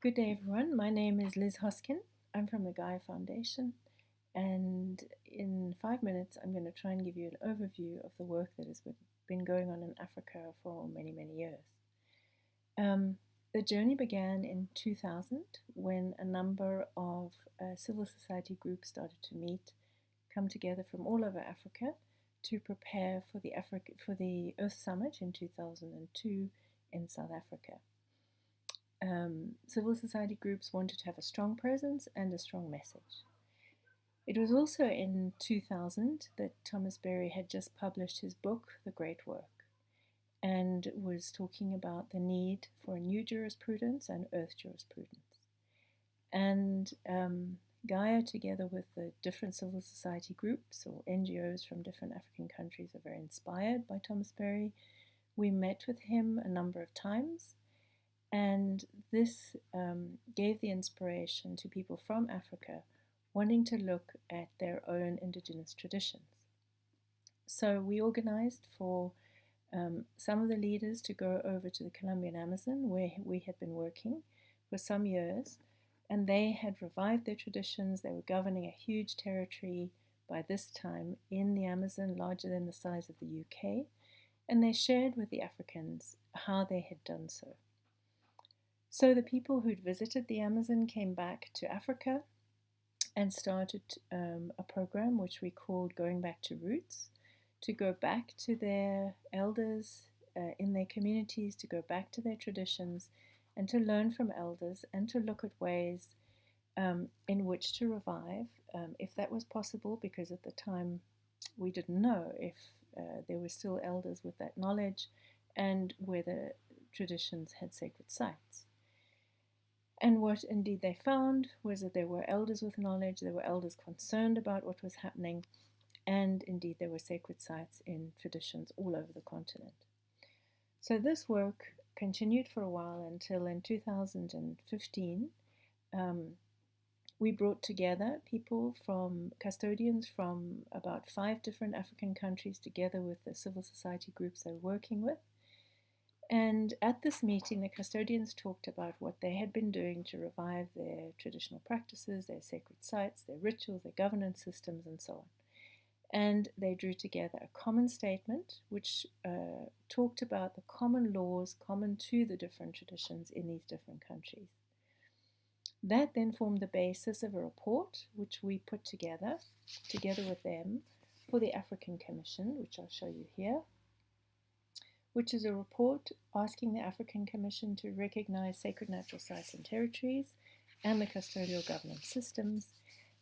Good day, everyone. My name is Liz Hosken. I'm from the Gaia Foundation, and in 5 minutes, I'm going to try and give you an overview of the work that has been going on in Africa for many, many years. The journey began in 2000 when a number of civil society groups started to meet, come together from all over Africa to prepare for the Earth Summit in 2002 in South Africa. Civil society groups wanted to have a strong presence and a strong message. It was also in 2000 that Thomas Berry had just published his book, The Great Work, and was talking about the need for a new jurisprudence and earth jurisprudence. And Gaia, together with the different civil society groups or NGOs from different African countries, are very inspired by Thomas Berry. We met with him a number of times. And this gave the inspiration to people from Africa wanting to look at their own indigenous traditions. So we organized for some of the leaders to go over to the Colombian Amazon, where we had been working for some years, and they had revived their traditions. They were governing a huge territory by this time in the Amazon, larger than the size of the UK, and they shared with the Africans how they had done so. So the people who'd visited the Amazon came back to Africa and started a program which we called Going Back to Roots, to go back to their elders in their communities, to go back to their traditions, and to learn from elders and to look at ways in which to revive, if that was possible, because at the time we didn't know if there were still elders with that knowledge and whether traditions had sacred sites. And what indeed they found was that there were elders with knowledge, there were elders concerned about what was happening, and indeed there were sacred sites in traditions all over the continent. So this work continued for a while until in 2015, we brought together people custodians from about 5 different African countries together with the civil society groups they're working with. And at this meeting, the custodians talked about what they had been doing to revive their traditional practices, their sacred sites, their rituals, their governance systems, and so on. And they drew together a common statement which talked about the common laws common to the different traditions in these different countries. That then formed the basis of a report which we put together with them, for the African Commission, which I'll show you here, which is a report asking the African Commission to recognize sacred natural sites and territories and the custodial governance systems,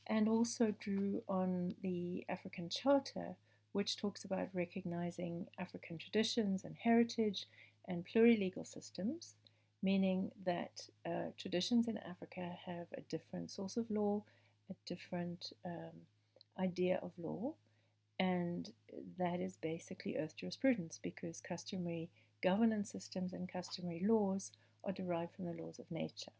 and also drew on the African Charter, which talks about recognizing African traditions and heritage and plurilegal systems, meaning that traditions in Africa have a different source of law, a different idea of law, and that is basically earth jurisprudence, because customary governance systems and customary laws are derived from the laws of nature.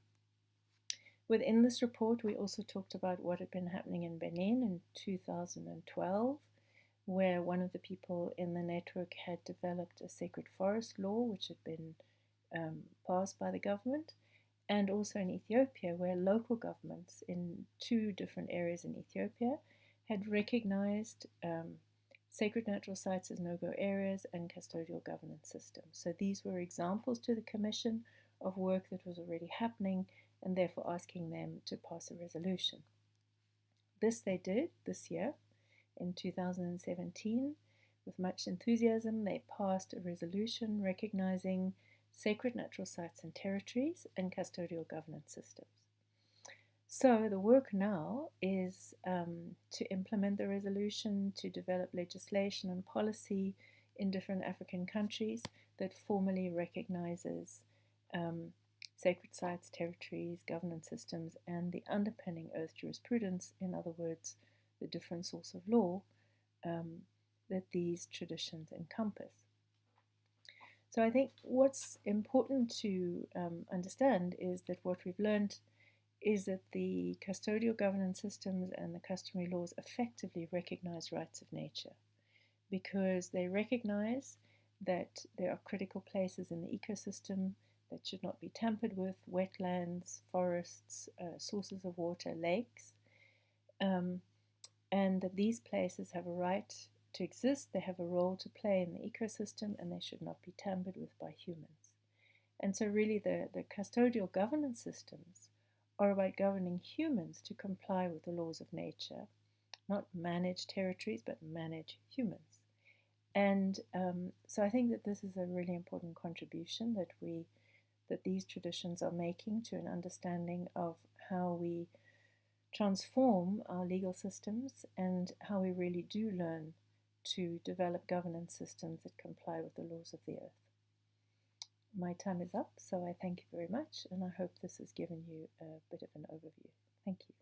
Within this report, we also talked about what had been happening in Benin in 2012, where one of the people in the network had developed a sacred forest law, which had been passed by the government, and also in Ethiopia, where local governments in 2 different areas in Ethiopia had recognized sacred natural sites as no-go areas and custodial governance systems. So these were examples to the Commission of work that was already happening, and therefore asking them to pass a resolution. This they did this year, in 2017. With much enthusiasm, they passed a resolution recognizing sacred natural sites and territories and custodial governance systems. So the work now is to implement the resolution, to develop legislation and policy in different African countries that formally recognizes sacred sites, territories, governance systems, and the underpinning earth jurisprudence, in other words, the different source of law that these traditions encompass. So I think what's important to understand is that what we've learned is that the custodial governance systems and the customary laws effectively recognize rights of nature, because they recognize that there are critical places in the ecosystem that should not be tampered with, wetlands, forests, sources of water, lakes, and that these places have a right to exist, they have a role to play in the ecosystem, and they should not be tampered with by humans. And so really the custodial governance systems are about governing humans to comply with the laws of nature, not manage territories, but manage humans. And so I think that this is a really important contribution that these traditions are making to an understanding of how we transform our legal systems and how we really do learn to develop governance systems that comply with the laws of the earth. My time is up, so I thank you very much, and I hope this has given you a bit of an overview. Thank you.